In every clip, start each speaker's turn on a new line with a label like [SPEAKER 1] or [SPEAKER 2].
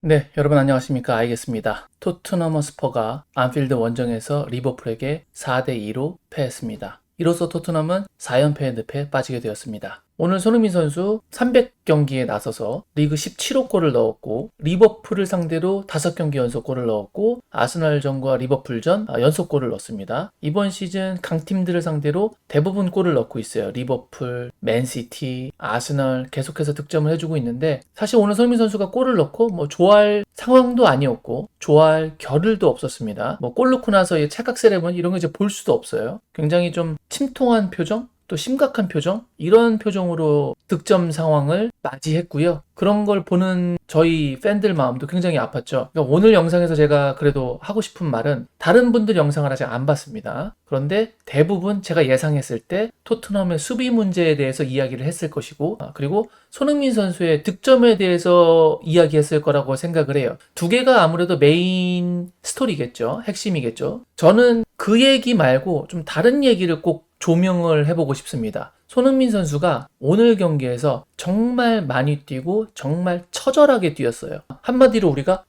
[SPEAKER 1] 네, 여러분 안녕하십니까? 알겠습니다. 토트넘 허스퍼가 안필드 원정에서 리버풀에게 4대2로 패했습니다. 이로써 토트넘은 4연패의 늪에 빠지게 되었습니다. 오늘 손흥민 선수 300경기에 나서서 리그 17호 골을 넣었고 리버풀을 상대로 5경기 연속골을 넣었고 아스널전과 리버풀전 연속골을 넣었습니다. 이번 시즌 강팀들을 상대로 대부분 골을 넣고 있어요. 리버풀, 맨시티, 아스널 계속해서 득점을 해주고 있는데 사실 오늘 손흥민 선수가 골을 넣고 좋아할 상황도 아니었고 좋아할 겨를도 없었습니다. 골 넣고 나서 찰칵 세레머니 이런 거 이제 볼 수도 없어요. 굉장히 좀 침통한 표정? 또 심각한 표정? 이런 표정으로 득점 상황을 맞이했고요. 그런 걸 보는 저희 팬들 마음도 굉장히 아팠죠. 그러니까 오늘 영상에서 제가 그래도 하고 싶은 말은 다른 분들 영상을 아직 안 봤습니다. 그런데 대부분 제가 예상했을 때 토트넘의 수비 문제에 대해서 이야기를 했을 것이고 그리고 손흥민 선수의 득점에 대해서 이야기했을 거라고 생각을 해요. 두 개가 아무래도 메인 스토리겠죠. 핵심이겠죠. 저는 그 얘기 말고 좀 다른 얘기를 꼭 조명을 해보고 싶습니다. 손흥민 선수가 오늘 경기에서 정말 많이 뛰고 정말 처절하게 뛰었어요. 한마디로 우리가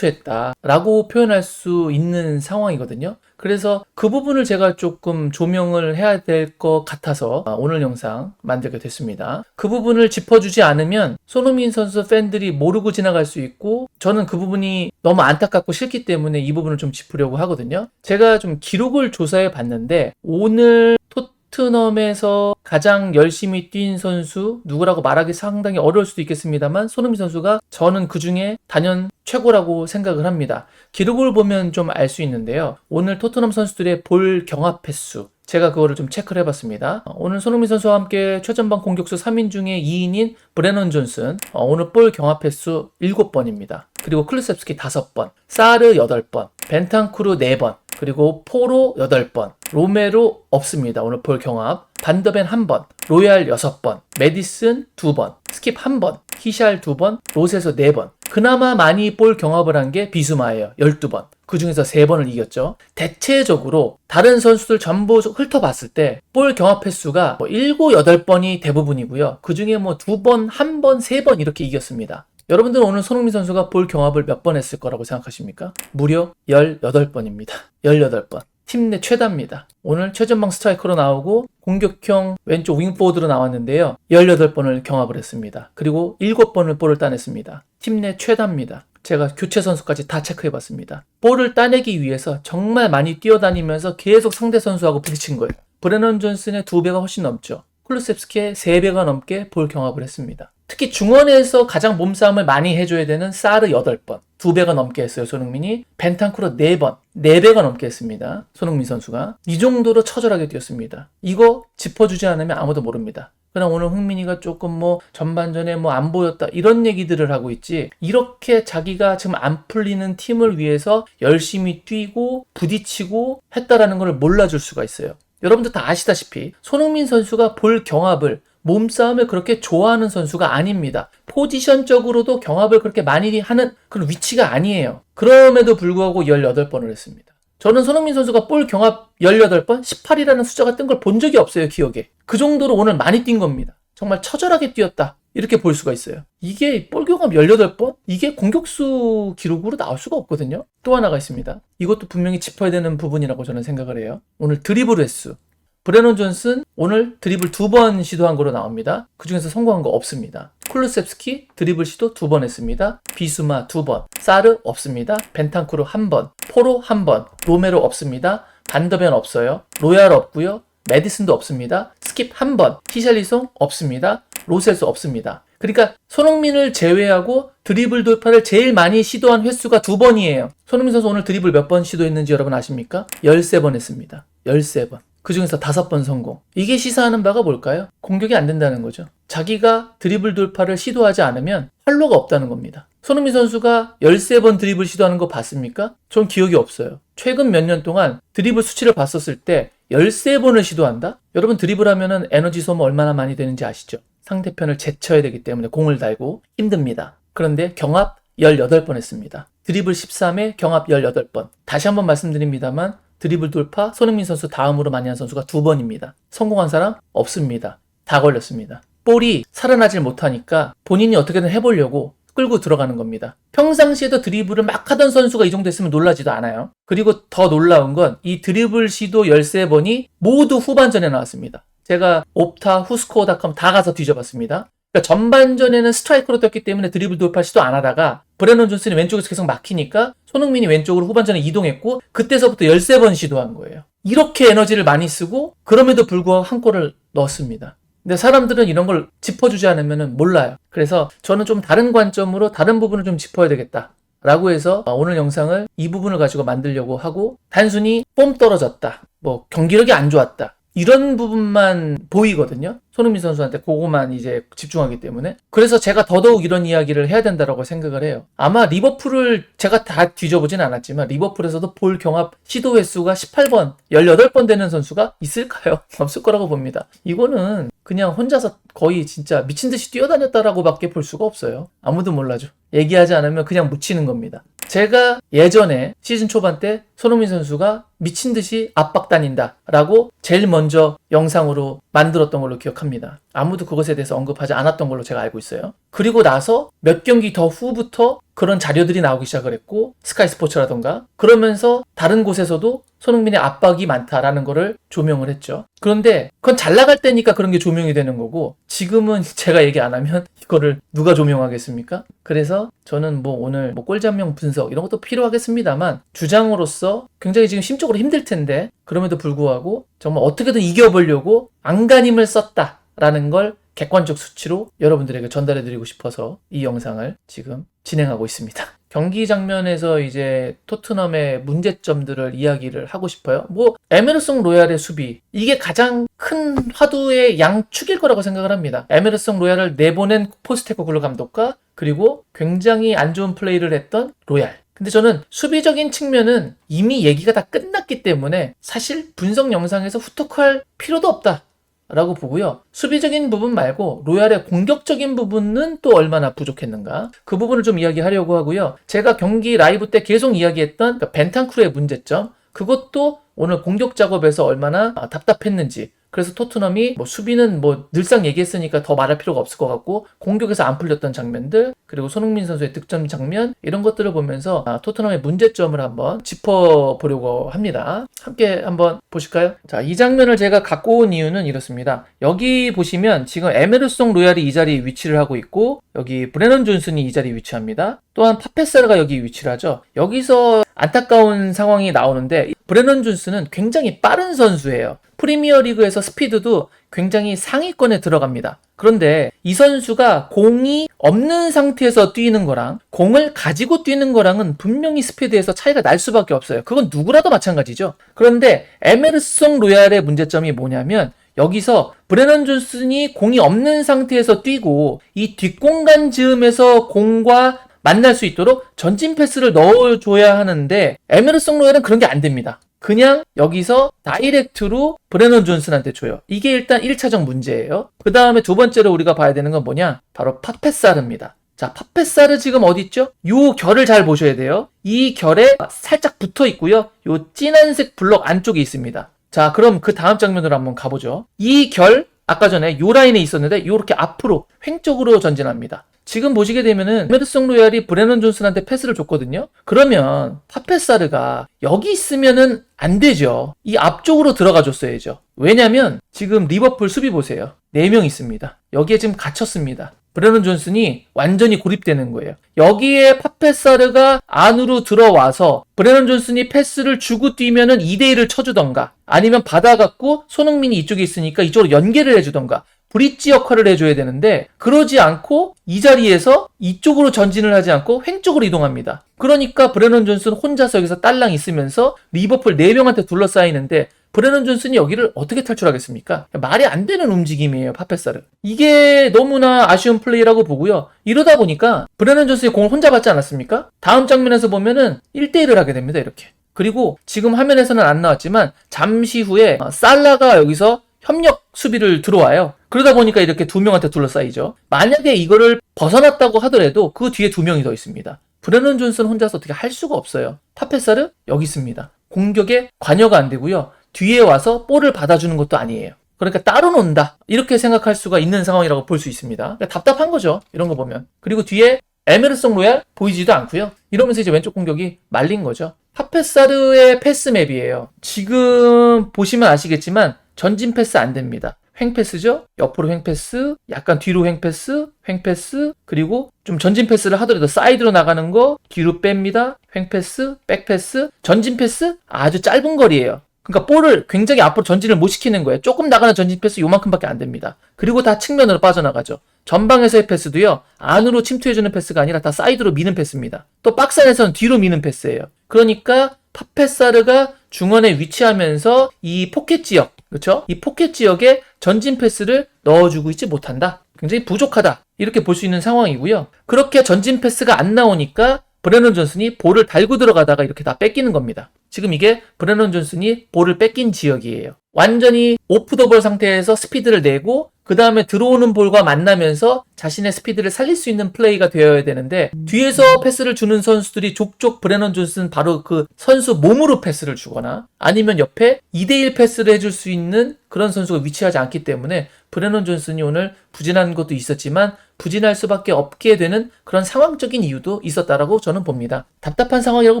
[SPEAKER 1] 고군분투했다라고 표현할 수 있는 상황이거든요. 그래서 그 부분을 제가 조금 조명을 해야 될 것 같아서 오늘 영상 만들게 됐습니다. 그 부분을 짚어주지 않으면 손흥민 선수 팬들이 모르고 지나갈 수 있고 저는 그 부분이 너무 안타깝고 싫기 때문에 이 부분을 좀 짚으려고 하거든요. 제가 좀 기록을 조사해 봤는데 오늘 토트넘에서 가장 열심히 뛴 선수 누구라고 말하기 상당히 어려울 수도 있겠습니다만 손흥민 선수가 저는 그 중에 단연 최고라고 생각을 합니다. 기록을 보면 좀 알 수 있는데요. 오늘 토트넘 선수들의 볼 경합 횟수 제가 그거를 좀 체크를 해봤습니다. 오늘 손흥민 선수와 함께 최전방 공격수 3인 중에 2인인 브레넌 존슨 오늘 볼 경합 횟수 7번입니다. 그리고 클루셉스키 5번, 사르 8번, 벤탄쿠르 4번, 그리고 포로 8번, 로메로 없습니다. 오늘 볼 경합. 반더벤 1번, 로얄 6번, 메디슨 2번, 스킵 1번, 히샬 2번, 로세서 4번. 그나마 많이 볼 경합을 한 게 비수마예요. 12번. 그 중에서 3번을 이겼죠. 대체적으로 다른 선수들 전부 훑어봤을 때 볼 경합 횟수가 7, 8번이 대부분이고요. 그 중에 2번, 1번, 3번 이렇게 이겼습니다. 여러분들은 오늘 손흥민 선수가 볼 경합을 몇 번 했을 거라고 생각하십니까? 무려 18번입니다. 18번. 팀 내 최다입니다. 오늘 최전방 스트라이커로 나오고 공격형 왼쪽 윙포워드로 나왔는데요. 18번을 경합을 했습니다. 그리고 7번을 볼을 따냈습니다. 팀 내 최다입니다. 제가 교체 선수까지 다 체크해봤습니다. 볼을 따내기 위해서 정말 많이 뛰어다니면서 계속 상대 선수하고 부딪힌 거예요. 브레넌 존슨의 2배가 훨씬 넘죠. 쿨루셉스키의 3배가 넘게 볼 경합을 했습니다. 특히 중원에서 가장 몸싸움을 많이 해줘야 되는 사르 8번, 2배가 넘게 했어요. 손흥민이. 벤탄쿠르 4번, 4배가 넘게 했습니다. 손흥민 선수가. 이 정도로 처절하게 뛰었습니다. 이거 짚어주지 않으면 아무도 모릅니다. 그냥 오늘 흥민이가 조금 전반전에 안 보였다 이런 얘기들을 하고 있지, 이렇게 자기가 지금 안 풀리는 팀을 위해서 열심히 뛰고 부딪히고 했다라는 걸 몰라줄 수가 있어요. 여러분들 다 아시다시피 손흥민 선수가 볼 경합을, 몸싸움을 그렇게 좋아하는 선수가 아닙니다. 포지션적으로도 경합을 그렇게 많이 하는 그런 위치가 아니에요. 그럼에도 불구하고 18번을 했습니다. 저는 손흥민 선수가 볼 경합 18번, 18이라는 숫자가 뜬 걸 본 적이 없어요, 기억에. 그 정도로 오늘 많이 뛴 겁니다. 정말 처절하게 뛰었다. 이렇게 볼 수가 있어요. 이게 볼 경합 18번? 이게 공격수 기록으로 나올 수가 없거든요. 또 하나가 있습니다. 이것도 분명히 짚어야 되는 부분이라고 저는 생각을 해요. 오늘 드리블 횟수. 브레넌 존슨 오늘 드리블 2번 시도한 거로 나옵니다. 그 중에서 성공한 거 없습니다. 쿨루셉스키 드리블 시도 2번 했습니다. 비수마 2번, 사르 없습니다. 벤탄쿠르 1번, 포로 1번, 로메로 없습니다. 반더벤 없어요. 로얄 없고요. 메디슨도 없습니다. 스킵 1번, 히샬리송 없습니다. 로셀스 없습니다. 그러니까 손흥민을 제외하고 드리블 돌파를 제일 많이 시도한 횟수가 2번이에요. 손흥민 선수 오늘 드리블 몇 번 시도했는지 여러분 아십니까? 13번 했습니다. 13번. 그 중에서 5번 성공. 이게 시사하는 바가 뭘까요? 공격이 안 된다는 거죠. 자기가 드리블 돌파를 시도하지 않으면 활로가 없다는 겁니다. 손흥민 선수가 13번 드리블 시도하는 거 봤습니까? 전 기억이 없어요. 최근 몇 년 동안 드리블 수치를 봤었을 때 13번을 시도한다? 여러분 드리블 하면은 에너지 소모 얼마나 많이 되는지 아시죠? 상대편을 제쳐야 되기 때문에 공을 달고 힘듭니다. 그런데 경합 18번 했습니다. 드리블 13에 경합 18번. 다시 한번 말씀드립니다만 드리블 돌파 손흥민 선수 다음으로 많이 한 선수가 2번입니다. 성공한 사람 없습니다. 다 걸렸습니다. 볼이 살아나질 못하니까 본인이 어떻게든 해보려고 끌고 들어가는 겁니다. 평상시에도 드리블을 막 하던 선수가 이 정도 했으면 놀라지도 않아요. 그리고 더 놀라운 건 이 드리블 시도 13번이 모두 후반전에 나왔습니다. 제가 옵타, 후스코어닷컴 다 가서 뒤져봤습니다. 그러니까 전반전에는 스트라이커로 뛰었기 때문에 드리블 돌파 시도 안 하다가 브레넌 존슨이 왼쪽에서 계속 막히니까 손흥민이 왼쪽으로 후반전에 이동했고 그때서부터 13번 시도한 거예요. 이렇게 에너지를 많이 쓰고 그럼에도 불구하고 한 골을 넣었습니다. 근데 사람들은 이런 걸 짚어주지 않으면 몰라요. 그래서 저는 좀 다른 관점으로 다른 부분을 좀 짚어야 되겠다 라고 해서 오늘 영상을 이 부분을 가지고 만들려고 하고, 단순히 폼 떨어졌다, 뭐 경기력이 안 좋았다, 이런 부분만 보이거든요. 손흥민 선수한테 그거만 이제 집중하기 때문에. 그래서 제가 더더욱 이런 이야기를 해야 된다고 생각을 해요. 아마 리버풀을 제가 다 뒤져보진 않았지만 리버풀에서도 볼 경합 시도 횟수가 18번, 18번 되는 선수가 있을까요? 없을 거라고 봅니다. 이거는 그냥 혼자서 거의 진짜 미친 듯이 뛰어다녔다라고 밖에 볼 수가 없어요. 아무도 몰라죠. 얘기하지 않으면 그냥 묻히는 겁니다. 제가 예전에 시즌 초반 때 손흥민 선수가 미친 듯이 압박 다닌다 라고 제일 먼저 영상으로 만들었던 걸로 기억합니다. 아무도 그것에 대해서 언급하지 않았던 걸로 제가 알고 있어요. 그리고 나서 몇 경기 더 후부터 그런 자료들이 나오기 시작을 했고, 스카이 스포츠라던가 그러면서 다른 곳에서도 손흥민의 압박이 많다라는 거를 조명을 했죠. 그런데 그건 잘 나갈 때니까 그런 게 조명이 되는 거고, 지금은 제가 얘기 안 하면 이거를 누가 조명하겠습니까? 그래서 저는 뭐 오늘 뭐 골장면 분석 이런 것도 필요하겠습니다만, 주장으로서 굉장히 지금 심적으로 힘들 텐데 그럼에도 불구하고 정말 어떻게든 이겨보려고 안간힘을 썼다라는 걸 객관적 수치로 여러분들에게 전달해드리고 싶어서 이 영상을 지금 진행하고 있습니다. 경기 장면에서 이제 토트넘의 문제점들을 이야기를 하고 싶어요. 뭐 에메르송 로얄의 수비, 이게 가장 큰 화두의 양축일 거라고 생각을 합니다. 에메르송 로얄을 내보낸 포스테코글루 감독과 그리고 굉장히 안 좋은 플레이를 했던 로얄. 근데 저는 수비적인 측면은 이미 얘기가 다 끝났기 때문에 사실 분석 영상에서 후토크할 필요도 없다 라고 보고요. 수비적인 부분 말고 로얄의 공격적인 부분은 또 얼마나 부족했는가, 그 부분을 좀 이야기하려고 하고요. 제가 경기 라이브 때 계속 이야기했던 벤탄쿠르의 문제점, 그것도 오늘 공격 작업에서 얼마나 답답했는지, 그래서 토트넘이 뭐 수비는 뭐 늘상 얘기했으니까 더 말할 필요가 없을 것 같고, 공격에서 안 풀렸던 장면들, 그리고 손흥민 선수의 득점 장면, 이런 것들을 보면서 토트넘의 문제점을 한번 짚어보려고 합니다. 함께 한번 보실까요? 자, 이 장면을 제가 갖고 온 이유는 이렇습니다. 여기 보시면 지금 에메르송 로얄이 이 자리에 위치를 하고 있고, 여기 브레넌 존슨이 이 자리에 위치합니다. 또한 파페사르가 여기 위치를 하죠. 여기서 안타까운 상황이 나오는데, 브레넌 존슨은 굉장히 빠른 선수예요. 프리미어리그에서 스피드도 굉장히 상위권에 들어갑니다. 그런데 이 선수가 공이 없는 상태에서 뛰는 거랑 공을 가지고 뛰는 거랑은 분명히 스피드에서 차이가 날 수밖에 없어요. 그건 누구라도 마찬가지죠. 그런데 에메르송 로얄의 문제점이 뭐냐면, 여기서 브레넌 존슨이 공이 없는 상태에서 뛰고 이 뒷공간 즈음에서 공과 만날 수 있도록 전진 패스를 넣어줘야 하는데, 에메르송 로얄은 그런 게 안 됩니다. 그냥 여기서 다이렉트로 브레넌 존슨한테 줘요. 이게 일단 1차적 문제예요. 그 다음에 두 번째로 우리가 봐야 되는 건 뭐냐? 바로 파페사르입니다. 자, 파페사르 지금 어디 있죠? 요 결을 잘 보셔야 돼요. 이 결에 살짝 붙어 있고요. 요 진한색 블럭 안쪽에 있습니다. 자, 그럼 그 다음 장면으로 한번 가보죠. 이 결, 아까 전에 요 라인에 있었는데 요렇게 앞으로 횡쪽으로 전진합니다. 지금 보시게 되면은 에메르송 로얄이 브레넌 존슨한테 패스를 줬거든요. 그러면 파페사르가 여기 있으면은 안 되죠. 이 앞쪽으로 들어가 줬어야죠. 왜냐면 지금 리버풀 수비 보세요. 4명 있습니다. 여기에 지금 갇혔습니다. 브레넌 존슨이 완전히 고립되는 거예요. 여기에 파페사르가 안으로 들어와서 브레넌 존슨이 패스를 주고 뛰면은 2대1을 쳐주던가, 아니면 받아갖고 손흥민이 이쪽에 있으니까 이쪽으로 연계를 해주던가, 브릿지 역할을 해줘야 되는데, 그러지 않고 이 자리에서 이쪽으로 전진을 하지 않고 횡쪽으로 이동합니다. 그러니까 브레넌 존슨 혼자서 여기서 딸랑 있으면서 리버풀 4명한테 둘러싸이는데, 브레넌 존슨이 여기를 어떻게 탈출하겠습니까? 말이 안 되는 움직임이에요, 파페사르. 이게 너무나 아쉬운 플레이라고 보고요. 이러다 보니까 브레넌 존슨이 공을 혼자 받지 않았습니까? 다음 장면에서 보면은 1대1을 하게 됩니다, 이렇게. 그리고 지금 화면에서는 안 나왔지만 잠시 후에 살라가 여기서 협력 수비를 들어와요. 그러다 보니까 이렇게 2명한테 둘러싸이죠. 만약에 이거를 벗어났다고 하더라도 그 뒤에 2명이 더 있습니다. 브레넌 존슨 혼자서 어떻게 할 수가 없어요. 파페사르 여기 있습니다. 공격에 관여가 안 되고요. 뒤에 와서 볼을 받아주는 것도 아니에요. 그러니까 따로 논다, 이렇게 생각할 수가 있는 상황이라고 볼 수 있습니다. 그러니까 답답한 거죠, 이런 거 보면. 그리고 뒤에 에메르송 로얄 보이지도 않고요. 이러면서 이제 왼쪽 공격이 말린 거죠. 파페사르의 패스 맵이에요. 지금 보시면 아시겠지만 전진 패스 안 됩니다. 횡패스죠? 옆으로 횡패스, 약간 뒤로 횡패스, 횡패스, 그리고 좀 전진 패스를 하더라도 사이드로 나가는 거, 뒤로 뺍니다. 횡패스, 백패스, 전진 패스 아주 짧은 거리예요. 그러니까 볼을 굉장히 앞으로 전진을 못 시키는 거예요. 조금 나가는 전진 패스 요만큼밖에 안 됩니다. 그리고 다 측면으로 빠져나가죠. 전방에서의 패스도요, 안으로 침투해주는 패스가 아니라 다 사이드로 미는 패스입니다. 또 박스 안에서는 뒤로 미는 패스예요. 그러니까 파페사르가 중원에 위치하면서 이 포켓 지역, 그렇죠? 이 포켓 지역에 전진 패스를 넣어주고 있지 못한다. 굉장히 부족하다. 이렇게 볼 수 있는 상황이고요. 그렇게 전진 패스가 안 나오니까 브레넌 존슨이 볼을 달고 들어가다가 이렇게 다 뺏기는 겁니다. 지금 이게 브레넌 존슨이 볼을 뺏긴 지역이에요. 완전히 오프 더 볼 상태에서 스피드를 내고 그 다음에 들어오는 볼과 만나면서 자신의 스피드를 살릴 수 있는 플레이가 되어야 되는데 뒤에서 패스를 주는 선수들이 족족 브레넌 존슨 바로 그 선수 몸으로 패스를 주거나 아니면 옆에 2대1 패스를 해줄 수 있는 그런 선수가 위치하지 않기 때문에 브레넌 존슨이 오늘 부진한 것도 있었지만 부진할 수밖에 없게 되는 그런 상황적인 이유도 있었다라고 저는 봅니다. 답답한 상황이라고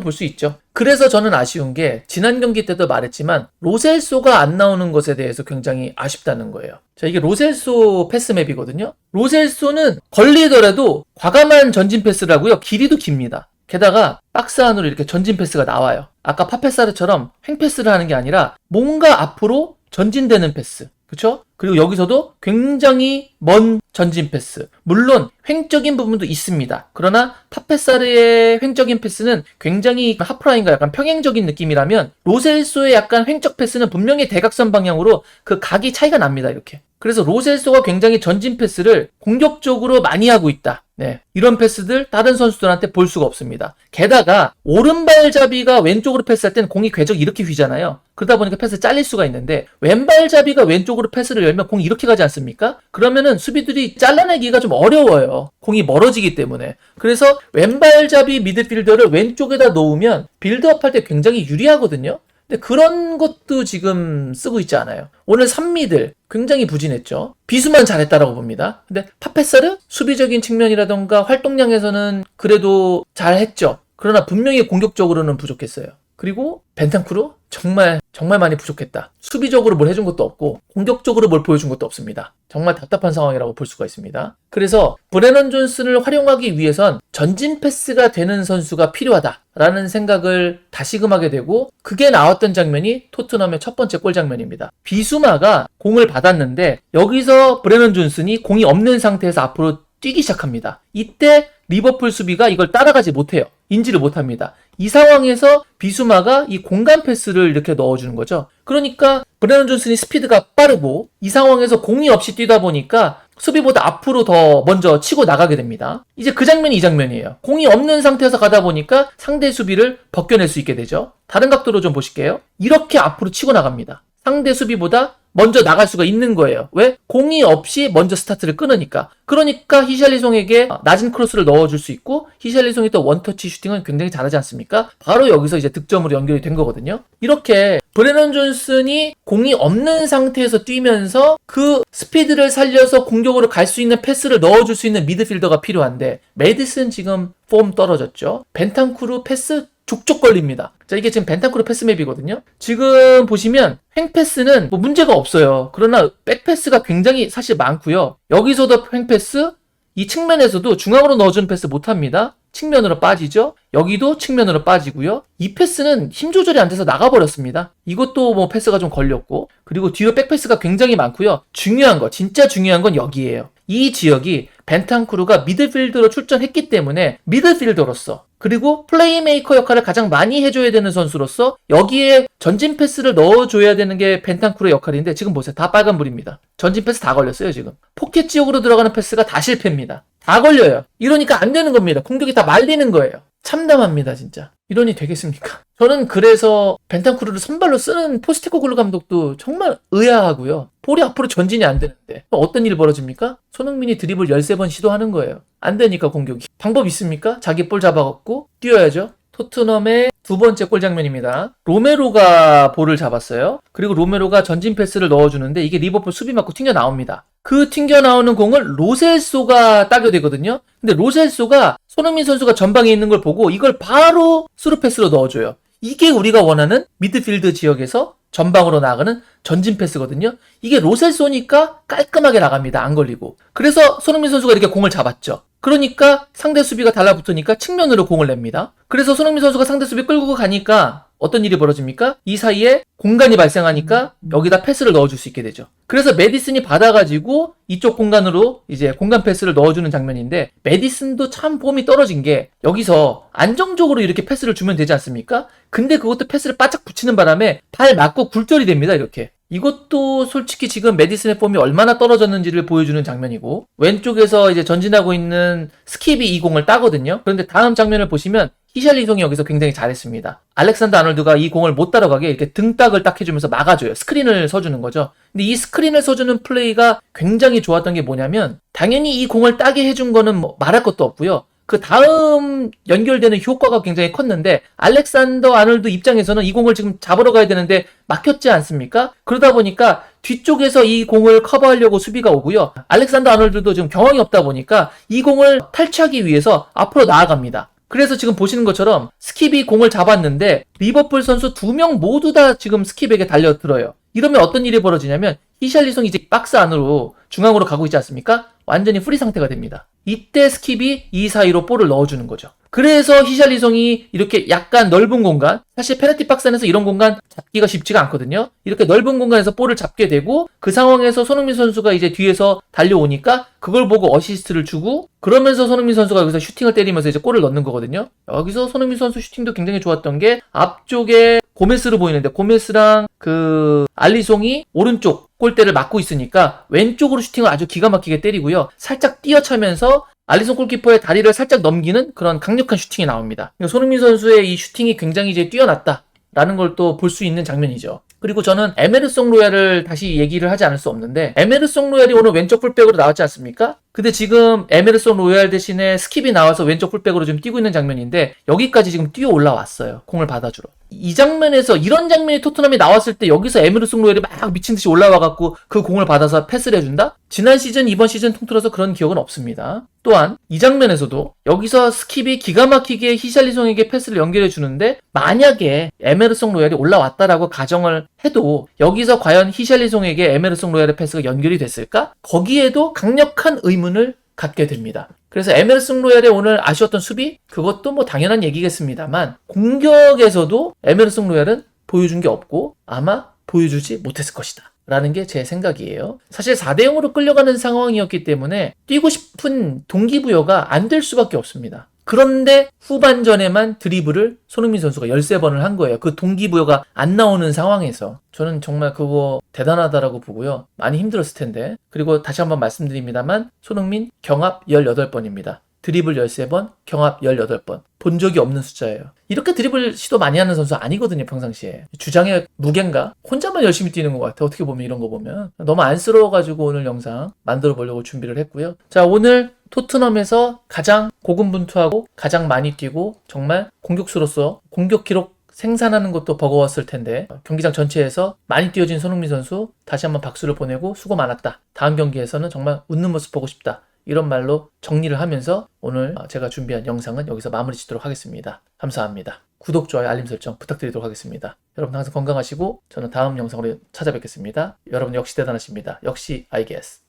[SPEAKER 1] 볼 수 있죠. 그래서 저는 아쉬운 게 지난 경기 때도 말했지만 로셀소가 안 나오는 것에 대해서 굉장히 아쉽다는 거예요. 자, 이게 로셀소 패스맵이거든요. 로셀소는 걸리더라도 과감한 전진 패스를 하고요. 길이도 깁니다. 게다가 박스 안으로 이렇게 전진 패스가 나와요. 아까 파페사르처럼 횡패스를 하는 게 아니라 뭔가 앞으로 전진되는 패스. 그쵸? 그리고 여기서도 굉장히 먼 전진 패스. 물론 횡적인 부분도 있습니다. 그러나 파페사르의 횡적인 패스는 굉장히 하프라인과 약간 평행적인 느낌이라면 로셀소의 약간 횡적 패스는 분명히 대각선 방향으로 그 각이 차이가 납니다. 이렇게. 그래서 로셀소가 굉장히 전진 패스를 공격적으로 많이 하고 있다. 네, 이런 패스들 다른 선수들한테 볼 수가 없습니다. 게다가 오른발잡이가 왼쪽으로 패스할 때는 공이 궤적이 이렇게 휘잖아요. 그러다 보니까 패스 잘릴 수가 있는데 왼발잡이가 왼쪽으로 패스를 열면 공이 이렇게 가지 않습니까? 그러면은 수비들이 잘라내기가 좀 어려워요. 공이 멀어지기 때문에. 그래서 왼발잡이 미드필더를 왼쪽에다 놓으면 빌드업할 때 굉장히 유리하거든요. 근데 그런 것도 지금 쓰고 있지 않아요. 오늘 3미들 굉장히 부진했죠. 비수만 잘했다라고 봅니다. 근데 파페사르 수비적인 측면이라던가 활동량에서는 그래도 잘했죠. 그러나 분명히 공격적으로는 부족했어요. 그리고 벤탄쿠르 정말 많이 부족했다. 수비적으로 뭘 해준 것도 없고 공격적으로 뭘 보여준 것도 없습니다. 정말 답답한 상황이라고 볼 수가 있습니다. 그래서 브레넌 존슨을 활용하기 위해선 전진 패스가 되는 선수가 필요하다라는 생각을 다시금 하게 되고 그게 나왔던 장면이 토트넘의 첫 번째 골 장면입니다. 비수마가 공을 받았는데 여기서 브레넌 존슨이 공이 없는 상태에서 앞으로 뛰기 시작합니다. 이때 리버풀 수비가 이걸 따라가지 못해요. 인지를 못합니다. 이 상황에서 비수마가 이 공간 패스를 이렇게 넣어주는 거죠. 그러니까 브레넌 존슨이 스피드가 빠르고 이 상황에서 공이 없이 뛰다 보니까 수비보다 앞으로 더 먼저 치고 나가게 됩니다. 이제 그 장면이 이 장면이에요. 공이 없는 상태에서 가다 보니까 상대 수비를 벗겨낼 수 있게 되죠. 다른 각도로 좀 보실게요. 이렇게 앞으로 치고 나갑니다. 상대 수비보다 먼저 나갈 수가 있는 거예요. 왜? 공이 없이 먼저 스타트를 끊으니까. 그러니까 히샬리송에게 낮은 크로스를 넣어줄 수 있고 히샬리송이 또 원터치 슈팅은 굉장히 잘하지 않습니까? 바로 여기서 이제 득점으로 연결이 된 거거든요. 이렇게 브레넌 존슨이 공이 없는 상태에서 뛰면서 그 스피드를 살려서 공격으로 갈 수 있는 패스를 넣어줄 수 있는 미드필더가 필요한데 메디슨 지금 폼 떨어졌죠. 벤탄쿠르 패스 족족 걸립니다. 자, 이게 지금 벤탄쿠르 패스맵이거든요. 지금 보시면 횡패스는 뭐 문제가 없어요. 그러나 백패스가 굉장히 사실 많고요. 여기서도 횡패스, 이 측면에서도 중앙으로 넣어주는 패스 못합니다. 측면으로 빠지죠. 여기도 측면으로 빠지고요. 이 패스는 힘 조절이 안 돼서 나가버렸습니다. 이것도 뭐 패스가 좀 걸렸고 그리고 뒤로 백패스가 굉장히 많고요. 중요한 거, 진짜 중요한 건 여기에요. 이 지역이 벤탄쿠르가 미드필더로 출전했기 때문에 미드필더로서 그리고 플레이메이커 역할을 가장 많이 해줘야 되는 선수로서 여기에 전진 패스를 넣어줘야 되는 게 벤탄쿠르의 역할인데 지금 보세요. 다 빨간불입니다. 전진 패스 다 걸렸어요 지금. 포켓 지역으로 들어가는 패스가 다 실패입니다. 다 걸려요. 이러니까 안 되는 겁니다. 공격이 다 말리는 거예요. 참담합니다 진짜. 이러니 되겠습니까? 저는 그래서 벤탄쿠르를 선발로 쓰는 포스테코글루 감독도 정말 의아하고요. 볼이 앞으로 전진이 안 되는데 어떤 일이 벌어집니까? 손흥민이 드리블 13번 시도하는 거예요. 안 되니까 공격이. 방법 있습니까? 자기 볼 잡아갖고 뛰어야죠. 토트넘의 두 번째 골 장면입니다. 로메로가 볼을 잡았어요. 그리고 로메로가 전진 패스를 넣어주는데 이게 리버풀 수비 맞고 튕겨나옵니다. 그 튕겨나오는 공을 로셀소가 따게 되거든요. 근데 로셀소가 손흥민 선수가 전방에 있는 걸 보고 이걸 바로 스루패스로 넣어줘요. 이게 우리가 원하는 미드필드 지역에서 전방으로 나가는 전진 패스거든요. 이게 로셀소니까 깔끔하게 나갑니다. 안 걸리고. 그래서 손흥민 선수가 이렇게 공을 잡았죠. 그러니까 상대 수비가 달라붙으니까 측면으로 공을 냅니다. 그래서 손흥민 선수가 상대 수비 끌고 가니까 어떤 일이 벌어집니까? 이 사이에 공간이 발생하니까 여기다 패스를 넣어줄 수 있게 되죠. 그래서 메디슨이 받아가지고 이쪽 공간으로 이제 공간 패스를 넣어주는 장면인데, 메디슨도 참 폼이 떨어진 게 여기서 안정적으로 이렇게 패스를 주면 되지 않습니까? 근데 그것도 패스를 바짝 붙이는 바람에 발 맞고 굴절이 됩니다. 이렇게. 이것도 솔직히 지금 메디슨의 폼이 얼마나 떨어졌는지를 보여주는 장면이고, 왼쪽에서 이제 전진하고 있는 스킵이 이 공을 따거든요. 그런데 다음 장면을 보시면 히샬리송이 여기서 굉장히 잘했습니다. 알렉산더 아놀드가 이 공을 못 따라가게 이렇게 등딱을 딱 해주면서 막아줘요. 스크린을 서주는 거죠. 근데 이 스크린을 서주는 플레이가 굉장히 좋았던 게 뭐냐면, 당연히 이 공을 따게 해준 거는 뭐 말할 것도 없고요. 그 다음 연결되는 효과가 굉장히 컸는데, 알렉산더 아놀드 입장에서는 이 공을 지금 잡으러 가야 되는데 막혔지 않습니까? 그러다 보니까 뒤쪽에서 이 공을 커버하려고 수비가 오고요. 알렉산더 아놀드도 지금 경험이 없다 보니까 이 공을 탈취하기 위해서 앞으로 나아갑니다. 그래서 지금 보시는 것처럼 스킵이 공을 잡았는데 리버풀 선수 2명 모두 다 지금 스킵에게 달려들어요. 이러면 어떤 일이 벌어지냐면, 히샬리송이 이제 박스 안으로 중앙으로 가고 있지 않습니까? 완전히 프리 상태가 됩니다. 이때 스킵이 이 사이로 볼을 넣어주는 거죠. 그래서 히샬리송이 이렇게 약간 넓은 공간, 사실 페널티 박스 안에서 이런 공간 잡기가 쉽지가 않거든요. 이렇게 넓은 공간에서 볼을 잡게 되고, 그 상황에서 손흥민 선수가 이제 뒤에서 달려오니까 그걸 보고 어시스트를 주고, 그러면서 손흥민 선수가 여기서 슈팅을 때리면서 이제 골을 넣는 거거든요. 여기서 손흥민 선수 슈팅도 굉장히 좋았던 게, 앞쪽에 고메스로 보이는데 고메스랑 그 알리송이 오른쪽 골대를 막고 있으니까 왼쪽으로 슈팅을 아주 기가 막히게 때리고요. 살짝 뛰어차면서 알리송 골키퍼의 다리를 살짝 넘기는 그런 강력한 슈팅이 나옵니다. 손흥민 선수의 이 슈팅이 굉장히 이제 뛰어났다라는 걸 또 볼 수 있는 장면이죠. 그리고 저는 에메르송 로얄을 다시 얘기를 하지 않을 수 없는데, 에메르송 로얄이 오늘 왼쪽 풀백으로 나왔지 않습니까? 근데 지금 에메르송 로얄 대신에 스킵이 나와서 왼쪽 풀백으로 지금 뛰고 있는 장면인데, 여기까지 지금 뛰어 올라왔어요. 공을 받아주러. 이 장면에서, 이런 장면이 토트넘이 나왔을 때 여기서 에메르송 로얄이 막 미친듯이 올라와갖고 그 공을 받아서 패스를 해준다? 지난 시즌, 이번 시즌 통틀어서 그런 기억은 없습니다. 또한 이 장면에서도 여기서 스킵이 기가 막히게 히샬리송에게 패스를 연결해 주는데, 만약에 에메르송 로얄이 올라왔다라고 가정을 해도 여기서 과연 히샬리송에게 에메르송 로얄의 패스가 연결이 됐을까? 거기에도 강력한 의문을 갖게 됩니다. 그래서 에메르송 로얄의 오늘 아쉬웠던 수비? 그것도 뭐 당연한 얘기겠습니다만, 공격에서도 에메르송 로얄은 보여준 게 없고 아마 보여주지 못했을 것이다 라는 게 제 생각이에요. 사실 4대0으로 끌려가는 상황이었기 때문에 뛰고 싶은 동기부여가 안 될 수밖에 없습니다. 그런데 후반전에만 드리블을 손흥민 선수가 13번을 한 거예요. 그 동기부여가 안 나오는 상황에서. 저는 정말 그거 대단하다라고 보고요. 많이 힘들었을 텐데. 그리고 다시 한번 말씀드립니다만, 손흥민 경합 18번입니다. 드리블 13번, 경합 18번. 본 적이 없는 숫자예요. 이렇게 드리블 시도 많이 하는 선수 아니거든요, 평상시에. 주장의 무게인가? 혼자만 열심히 뛰는 것 같아, 어떻게 보면. 이런 거 보면. 너무 안쓰러워가지고 오늘 영상 만들어 보려고 준비를 했고요. 자, 오늘 토트넘에서 가장 고군분투하고 가장 많이 뛰고 정말 공격수로서 공격 기록 생산하는 것도 버거웠을 텐데, 경기장 전체에서 많이 뛰어진 손흥민 선수 다시 한번 박수를 보내고 수고 많았다. 다음 경기에서는 정말 웃는 모습 보고 싶다. 이런 말로 정리를 하면서 오늘 제가 준비한 영상은 여기서 마무리 짓도록 하겠습니다. 감사합니다. 구독, 좋아요, 알림 설정 부탁드리도록 하겠습니다. 여러분 항상 건강하시고 저는 다음 영상으로 찾아뵙겠습니다. 여러분 역시 대단하십니다. 역시 I guess.